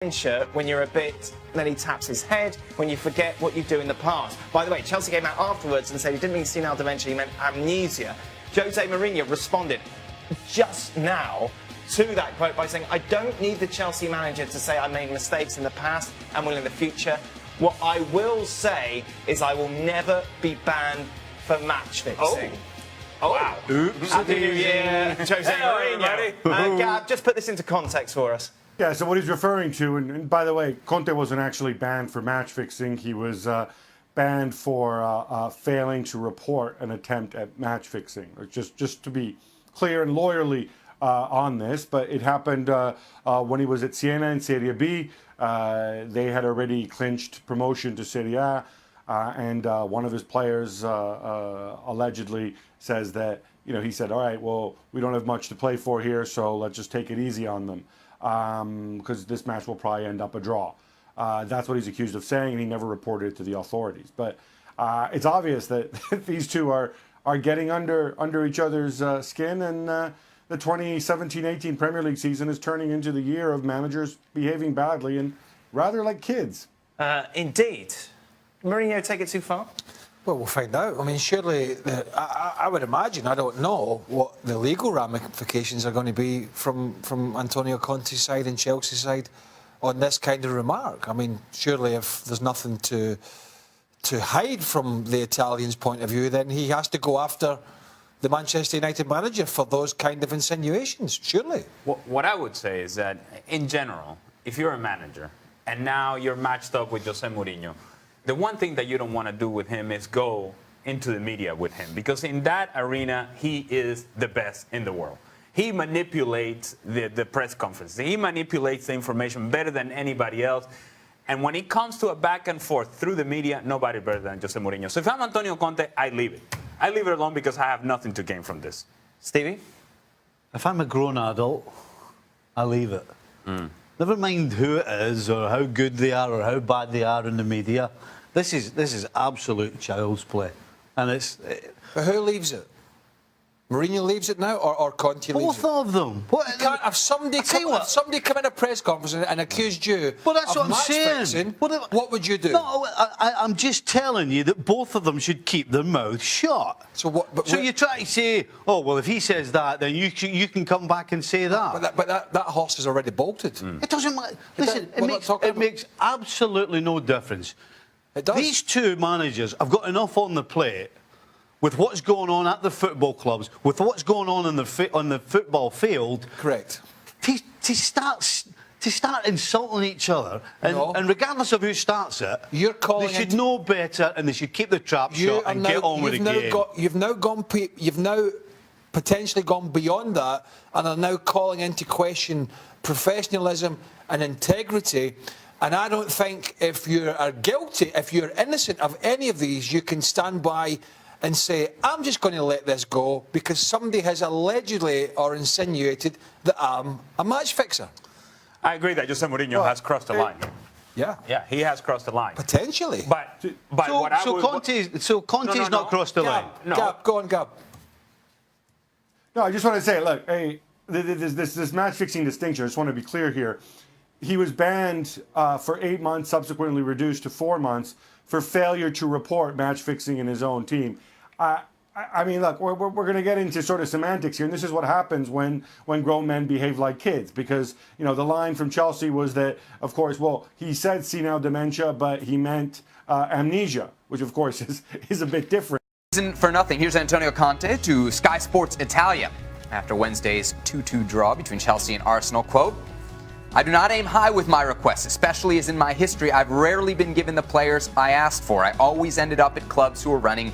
dementia when you're a bit, then he taps his head, when you forget what you do in the past. By the way, Chelsea came out afterwards and said he didn't mean senile dementia, he meant amnesia. Jose Mourinho responded just now to that quote by saying, I don't need the Chelsea manager to say I made mistakes in the past and will in the future. What I will say is I will never be banned for match fixing. Oh, wow. Oops. Happy New Year, Jose Mourinho. Gab, just put this into context for us. Yeah, so what he's referring to, and by the way, Conte wasn't actually banned for match fixing. He was banned for failing to report an attempt at match fixing. Just to be clear and lawyerly on this, but it happened when he was at Siena in Serie B. They had already clinched promotion to Serie A, and one of his players allegedly says that, he said, all right, well, we don't have much to play for here, so let's just take it easy on them. Because this match will probably end up a draw. That's what he's accused of saying, and he never reported it to the authorities. But it's obvious that these two are getting under each other's skin, and the 2017-18 Premier League season is turning into the year of managers behaving badly and rather like kids. Indeed. Mourinho take it too far? Well, we'll find out. I mean, surely, I would imagine, I don't know what the legal ramifications are going to be from Antonio Conte's side and Chelsea's side on this kind of remark. I mean, surely if there's nothing to hide from the Italians' point of view, then he has to go after the Manchester United manager for those kind of insinuations, surely. What I would say is that, in general, if you're a manager and now you're matched up with Jose Mourinho, the one thing that you don't want to do with him is go into the media with him, because in that arena, he is the best in the world. He manipulates the press conferences. He manipulates the information better than anybody else. And when it comes to a back and forth through the media, nobody better than Jose Mourinho. So if I'm Antonio Conte, I leave it. I leave it alone because I have nothing to gain from this. Stevie? If I'm a grown adult, I leave it. Never mind who it is or how good they are or how bad they are in the media. This is absolute child's play, and But who leaves it? Mourinho leaves it now, or Conte leaves it? both of them. You can't have somebody come in a press conference and accused you that's of what I'm match saying. fixing. What would you do? No, I'm just telling you that both of them should keep their mouths shut. So what? So you try to say, oh well, if he says that, then you can come back and say that. But that horse is already bolted. It doesn't matter. Listen, It it makes absolutely no difference. It does. These two managers have got enough on the plate with what's going on at the football clubs, with what's going on in on the football field. Correct. To start insulting each other, and regardless of who starts it, they should know better, and they should keep the trap shut and get on with the game. You've now potentially gone beyond that, and are now calling into question professionalism and integrity. And I don't think if you are guilty, if you're innocent of any of these, you can stand by and say, I'm just going to let this go because somebody has allegedly or insinuated that I'm a match fixer. I agree that Jose Mourinho has crossed the line. Yeah. Yeah, he has crossed the line. Potentially. So Conte's not crossed the line. Gab, go on, Gab. No, I just want to say, look, hey, this match-fixing distinction, I just want to be clear here. He was banned for 8 months, subsequently reduced to 4 months, for failure to report match-fixing in his own team. I mean, look, we're going to get into sort of semantics here, and this is what happens when grown men behave like kids, because, the line from Chelsea was that, of course, well, he said senile dementia, but he meant amnesia, which, of course, is a bit different. For nothing, here's Antonio Conte to Sky Sports Italia after Wednesday's 2-2 draw between Chelsea and Arsenal. Quote, I do not aim high with my requests, especially as in my history I've rarely been given the players I asked for. I always ended up at clubs who were running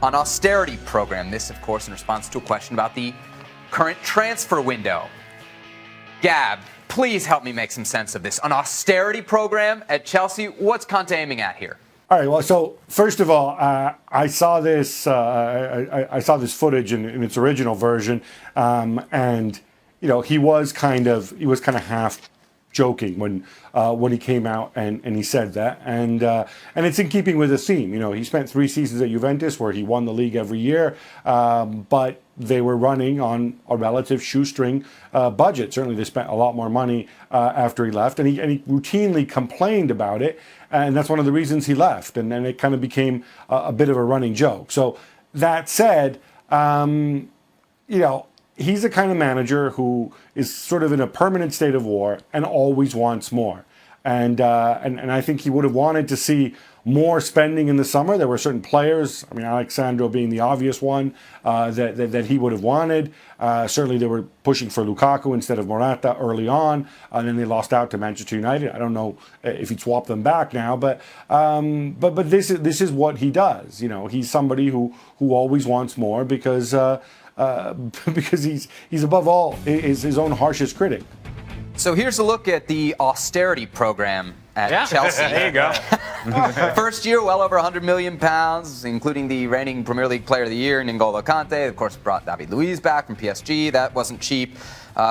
an austerity program. This, of course, in response to a question about the current transfer window. Gab, please help me make some sense of this. An austerity program at Chelsea? What's Conte aiming at here? All right. Well, so first of all, I saw this. I saw this footage in its original version, and he was kind of half joking when he came out and he said that, and it's in keeping with his theme. You know, he spent 3 seasons at Juventus where he won the league every year, but they were running on a relative shoestring budget. Certainly, they spent a lot more money after he left, and he routinely complained about it, and that's one of the reasons he left. And then it kind of became a bit of a running joke. So that said, you know, he's the kind of manager who is sort of in a permanent state of war and always wants more. And I think he would have wanted to see more spending in the summer. There were certain players, I mean, Alexandro being the obvious one, that he would have wanted. Certainly they were pushing for Lukaku instead of Morata early on, and then they lost out to Manchester United. I don't know if he'd swap them back now, but this is what he does. You know, he's somebody who always wants more because he's above all is his own harshest critic. So here's a look at the austerity program at Chelsea. There you go. First year, well over £100 million, including the reigning Premier League Player of the Year, N'Golo Conte. Of course, brought David Luiz back from PSG. That wasn't cheap.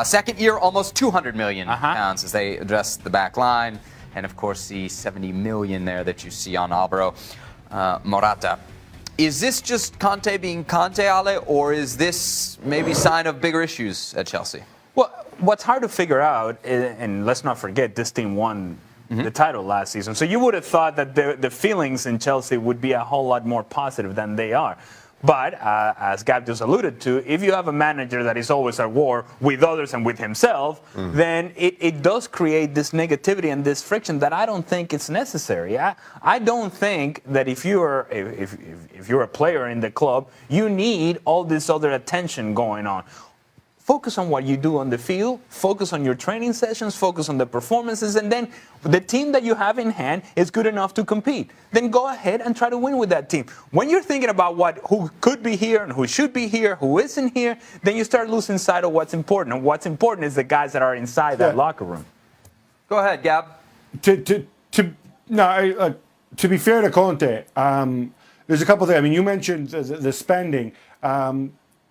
Second year, almost £200 million as they address the back line. And, of course, the $70 million there that you see on Alvaro Morata. Is this just Conte being Conte, Ale, or is this maybe sign of bigger issues at Chelsea? Well, what's hard to figure out, and let's not forget, this team won the title last season. So you would have thought that the feelings in Chelsea would be a whole lot more positive than they are. But as Gab just alluded to, if you have a manager that is always at war with others and with himself, then it does create this negativity and this friction that I don't think it's necessary. I don't think that if you're a player in the club, you need all this other attention going on. Focus on what you do on the field, focus on your training sessions, focus on the performances, and then the team that you have in hand is good enough to compete. Then go ahead and try to win with that team. When you're thinking about who could be here and who should be here, who isn't here, then you start losing sight of what's important. And what's important is the guys that are inside that locker room. Go ahead, Gab. To be fair to Conte, there's a couple of things. I mean, you mentioned the spending.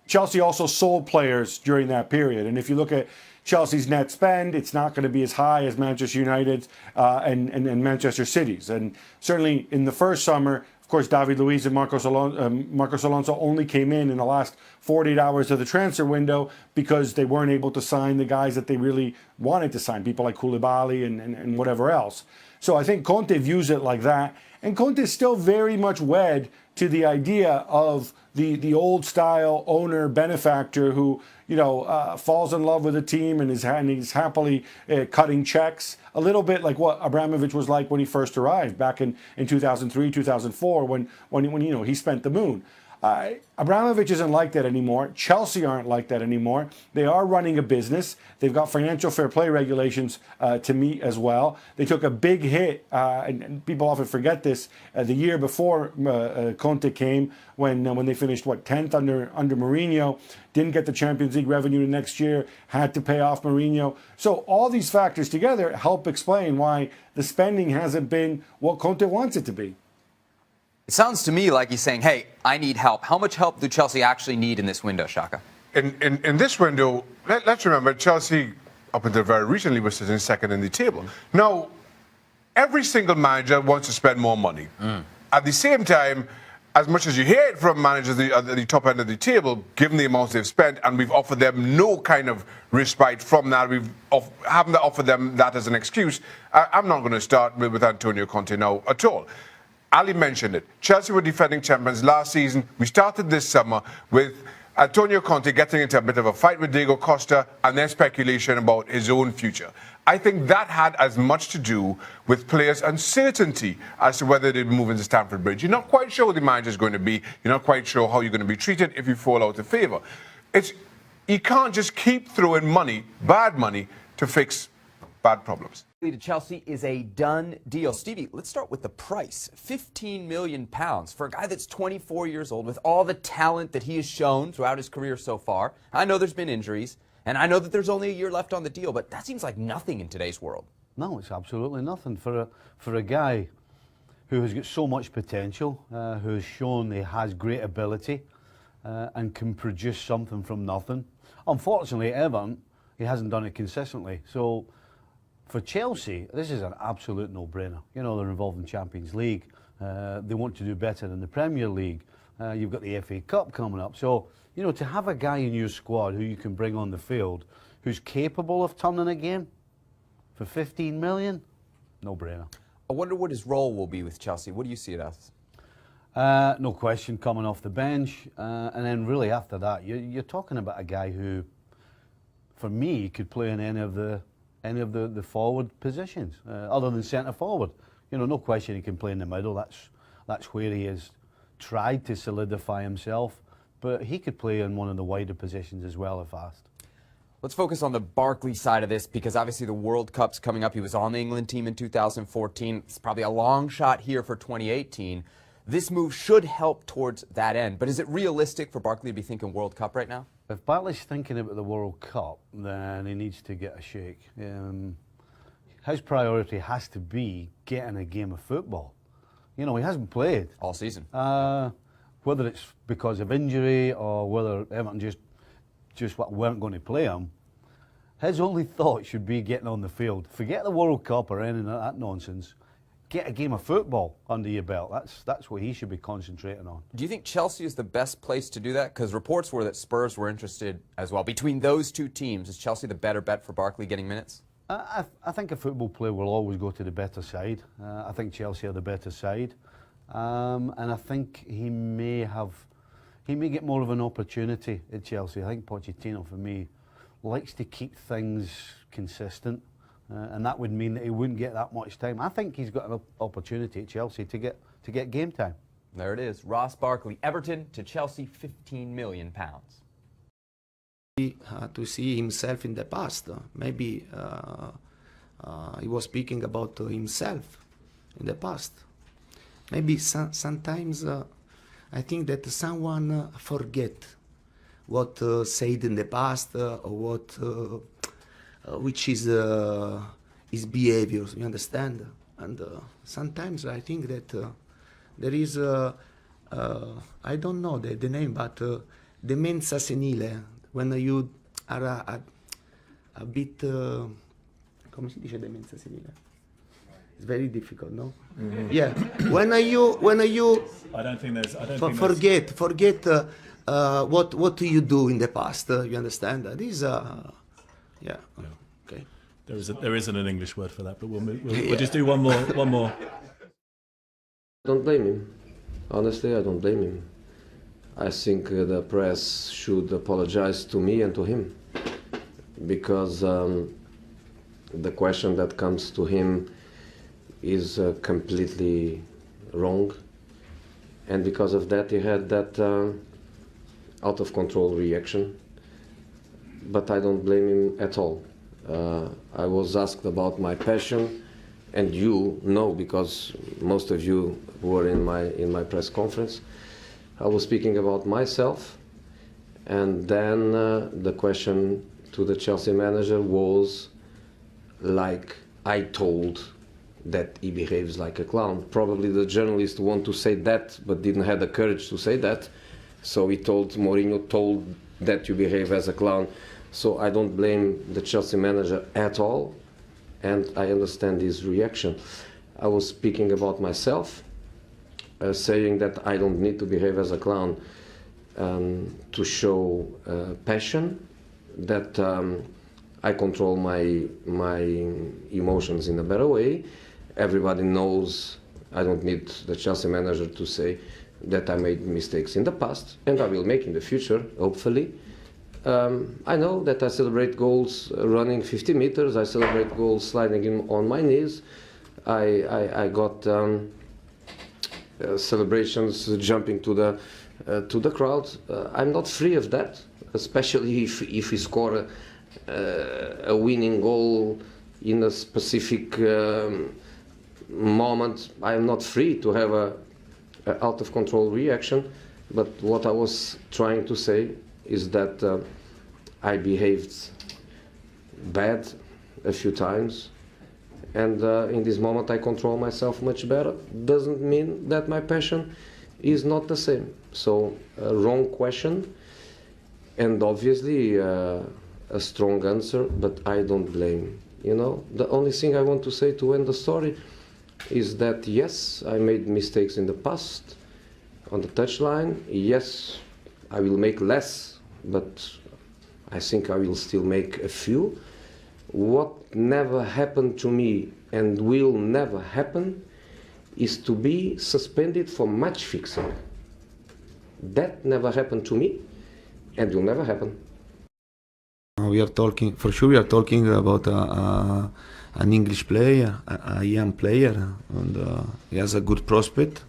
Chelsea also sold players during that period. And if you look at Chelsea's net spend, it's not going to be as high as Manchester United's and Manchester City's. And certainly in the first summer, of course, David Luiz and Marcos Alonso only came in the last 48 hours of the transfer window because they weren't able to sign the guys that they really wanted to sign, people like Koulibaly and whatever else. So I think Conte views it like that. And Conte is still very much wed to the idea of the old style owner benefactor who falls in love with a team and he's happily cutting checks, a little bit like what Abramovich was like when he first arrived back in 2003, 2004 when he spent the moon. Abramovich isn't like that anymore. Chelsea aren't like that anymore. They are running a business. They've got financial fair play regulations to meet as well. They took a big hit, and people often forget this, the year before Conte came when they finished, 10th under Mourinho, didn't get the Champions League revenue the next year, had to pay off Mourinho. So all these factors together help explain why the spending hasn't been what Conte wants it to be. It sounds to me like he's saying, hey, I need help. How much help do Chelsea actually need in this window, Shaka? In this window, let's remember, Chelsea, up until very recently, was sitting second in the table. Now, every single manager wants to spend more money. At the same time, as much as you hear it from managers at the top end of the table, given the amounts they've spent, and we've offered them no kind of respite from that, haven't offered them that as an excuse, I'm not going to start with Antonio Conte now at all. Ali mentioned it. Chelsea were defending champions last season. We started this summer with Antonio Conte getting into a bit of a fight with Diego Costa and then speculation about his own future. I think that had as much to do with players' uncertainty as to whether they'd move into Stamford Bridge. You're not quite sure who the manager's going to be. You're not quite sure how you're going to be treated if you fall out of favour. You can't just keep throwing money, bad money, to fix bad problems. To Chelsea is a done deal. Stevie, let's start with the price. £15 million for a guy that's 24 years old with all the talent that he has shown throughout his career so far. I know there's been injuries, and I know that there's only a year left on the deal, but that seems like nothing in today's world. No, it's absolutely nothing for a guy who has got so much potential, who has shown he has great ability and can produce something from nothing. Unfortunately, at Everton, he hasn't done it consistently. So For Chelsea, this is an absolute no-brainer. You know, they're involved in Champions League. They want to do better in the Premier League. You've got the FA Cup coming up. So, you know, to have a guy in your squad who you can bring on the field who's capable of turning a game for 15 million, no-brainer. I wonder what his role will be with Chelsea. What do you see it as? No question, coming off the bench. And then really after that, you're talking about a guy who, for me, could play in any of the forward positions, other than centre forward. You know, no question he can play in the middle. That's where he has tried to solidify himself. But he could play in one of the wider positions as well if asked. Let's focus on the Barkley side of this, because obviously the World Cup's coming up. He was on the England team in 2014. It's probably a long shot here for 2018. This move should help towards that end. But is it realistic for Barkley to be thinking World Cup right now? If Barkley's thinking about the World Cup, then he needs to get a shake. His priority has to be getting a game of football. You know, he hasn't played All season. Whether it's because of injury or whether Everton just weren't going to play him, his only thought should be getting on the field. Forget the World Cup or any of that nonsense. Get a game of football under your belt. That's what he should be concentrating on. Do you think Chelsea is the best place to do that? Because reports were that Spurs were interested as well. Between those two teams, is Chelsea the better bet for Barkley getting minutes? I think a football player will always go to the better side. I think Chelsea are the better side. And I think he may get more of an opportunity at Chelsea. I think Pochettino, for me, likes to keep things consistent. And that would mean that he wouldn't get that much time. I think he's got an opportunity at Chelsea to get game time. There it is. Ross Barkley, Everton to Chelsea, £15 million. To see himself in the past. Maybe he was speaking about himself in the past. Maybe sometimes I think that someone forget what said in the past or what which is his behaviors. You understand? And sometimes I think that there is I don't know the name, but demenza senile. When you are a bit, come si dice demenza senile? It's very difficult, no? Mm-hmm. Yeah. When you I don't think there's. Forget what you do in the past. You understand? This yeah. Okay. There isn't an English word for that, but we'll just do one more. Don't blame him. Honestly, I don't blame him. I think the press should apologize to me and to him, because the question that comes to him is completely wrong, and because of that he had that out of control reaction. But I don't blame him at all. I was asked about my passion, and you know, because most of you were in my press conference. I was speaking about myself, and then the question to the Chelsea manager was like I told that he behaves like a clown. Probably the journalist wanted to say that, but didn't have the courage to say that. So he told Mourinho told that you behave as a clown. So I don't blame the Chelsea manager at all, and I understand his reaction. I was speaking about myself, saying that I don't need to behave as a clown to show passion, that I control my emotions in a better way. Everybody knows I don't need the Chelsea manager to say that I made mistakes in the past, and I will make in the future, hopefully. I know that I celebrate goals running 50 meters, I celebrate goals sliding in on my knees. I got celebrations jumping to the crowd. I'm not free of that, especially if we score a winning goal in a specific moment. I am not free to have a out of control reaction. But what I was trying to say is that I behaved bad a few times, and in this moment I control myself much better. Doesn't mean that my passion is not the same. So wrong question, and obviously a strong answer, but I don't blame You know, the only thing I want to say to end the story is that yes, I made mistakes in the past on the touchline. Yes, I will make less, but I think I will still make a few. What never happened to me and will never happen is to be suspended for match fixing. That never happened to me and will never happen. We are talking, for sure we are talking about an English player, a young player, and he has a good prospect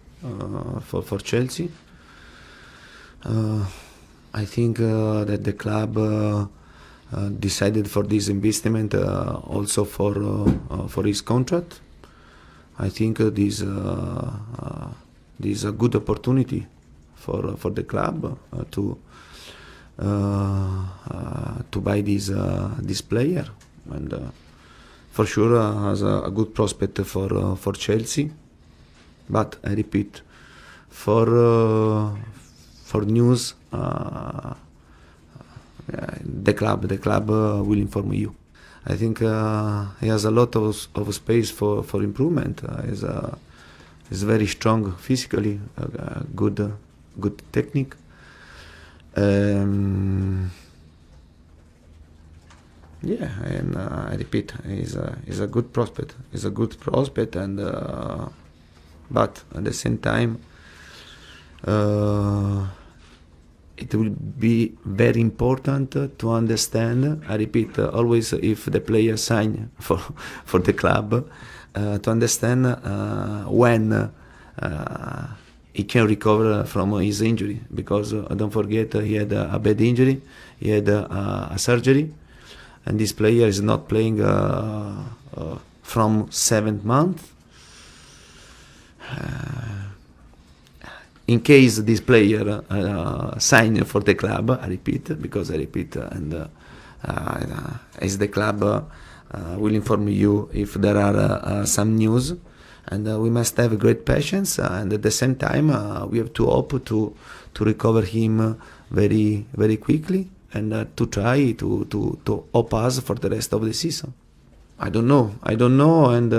for Chelsea. I think that the club decided for this investment also for his contract. I think this is a good opportunity for the club to buy this player, and for sure has a good prospect for Chelsea. But I repeat, for news, the club will inform you. I think he has a lot of space for improvement. He's very strong physically, good technique. Yeah, and I repeat, he's a good prospect. He's a good prospect, and but at the same time, it will be very important to understand. I repeat, always if the player sign for the club, to understand when he can recover from his injury, because don't forget he had a bad injury, he had a surgery, and this player is not playing from 7th month. In case this player sign for the club, and as the club will inform you if there are some news, and we must have great patience, and at the same time we have to hope to recover him very very quickly, and to try to hope us for the rest of the season. I don't know, and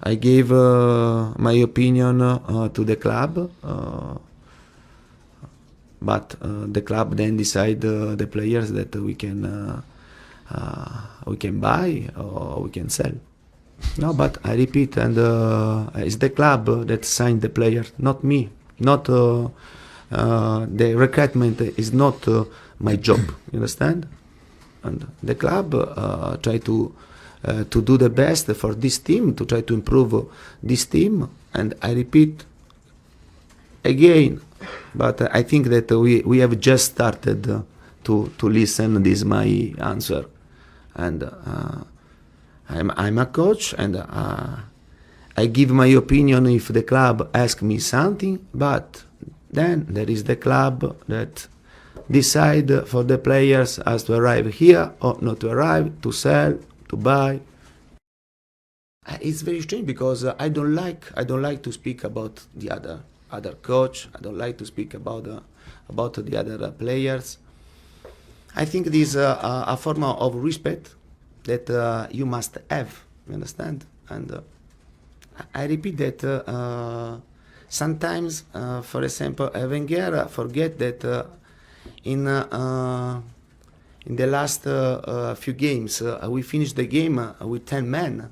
I gave my opinion to the club, but the club then decide the players that we can buy or we can sell. No, but I repeat, and it's the club that signed the player, not me. Not the recruitment is not my job. You understand? And the club try to do the best for this team, to try to improve this team. And I repeat again, but I think that we have just started to listen. This is my answer, and I'm a coach, and I give my opinion if the club asks me something, but then there is the club that decide for the players as to arrive here or not to arrive, to sell, to buy. It's very strange because I don't like to speak about the other coach. I don't like to speak about the other players. I think this is a form of respect that you must have. You understand? And I repeat that sometimes, for example, Wenger forget that in the last few games we finished the game with 10 men.